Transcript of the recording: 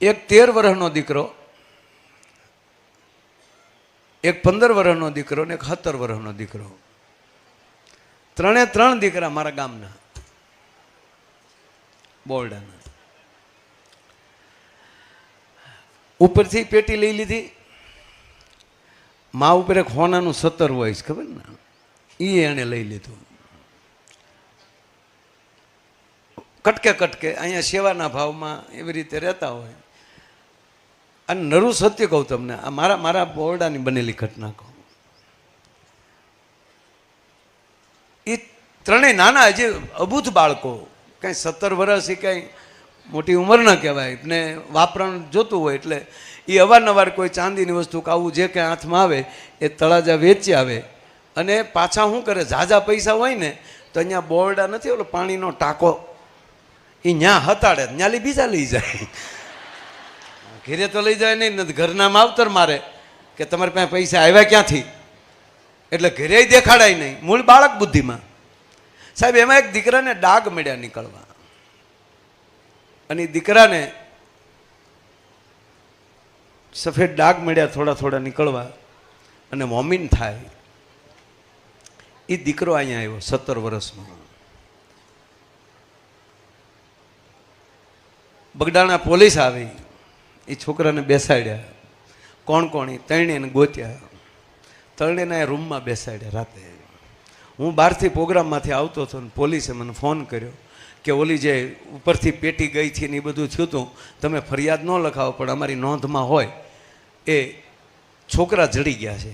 એક 13 વર્ષનો દીકરો, એક 15 વર્ષનો દીકરો ને એક 17 વર્ષનો દીકરો, ત્રણે ત્રણ દીકરા મારા ગામના બોરડાના. ઉપરથી પેટી લઈ લીધી, મા ઉપર એક હોનાનું 17 હોય છે ખબર ને, એ એને લઈ લીધું. કટકે કટકે અહીંયા સેવાના ભાવમાં એવી રીતે રહેતા હોય. અને નરું સત્ય કહું તમને, આ મારા બોરડાની બનેલી ઘટના કહું. એ ત્રણેય નાના, હજી અબૂધ બાળકો, કાંઈ 17 વર્ષ એ કાંઈ મોટી ઉંમર ન કહેવાય ને, વાપરણ જોતું હોય એટલે એ અવારનવાર કોઈ ચાંદીની વસ્તુ કાવું જે કાંઈ હાથમાં આવે એ તળાજા વેચી આવે. અને પાછા શું કરે, ઝાઝા પૈસા હોય ને તો અહીંયા બોરડા નથી ઓલો પાણીનો ટાંકો, એ ન્યા હતાડે, ન્યા લઈ બીજા લઈ જાય. ઘેરે તો લઈ જાય નહીં, ઘરના માવતર મારે કે તમારી પાસે પૈસા આવ્યા ક્યાંથી, એટલે ઘરે દેખાડાય નહીં, મૂળ બાળક બુદ્ધિમાં. સાહેબ એમાં એક દીકરાને ડાઘ મળ્યા નીકળવા, અને દીકરાને સફેદ ડાઘ મળ્યા થોડા થોડા નીકળવા, અને વોમિન થાય. એ દીકરો અહીંયા આવ્યો 17 વર્ષનો. બગડાણા પોલીસ આવી, એ છોકરાને બેસાડ્યા. કોણ કોણ? એ ત્રણેયને ગોત્યા, ત્રણેયના રૂમમાં બેસાડ્યા. રાતે હું બહારથી પ્રોગ્રામમાંથી આવતો હતો ને પોલીસે મને ફોન કર્યો કે ઓલી જે ઉપરથી પેટી ગઈ છે ને એ બધું થયું હતું, તમે ફરિયાદ ન લખાવો પણ અમારી નોંધમાં હોય એ છોકરા જડી ગયા છે.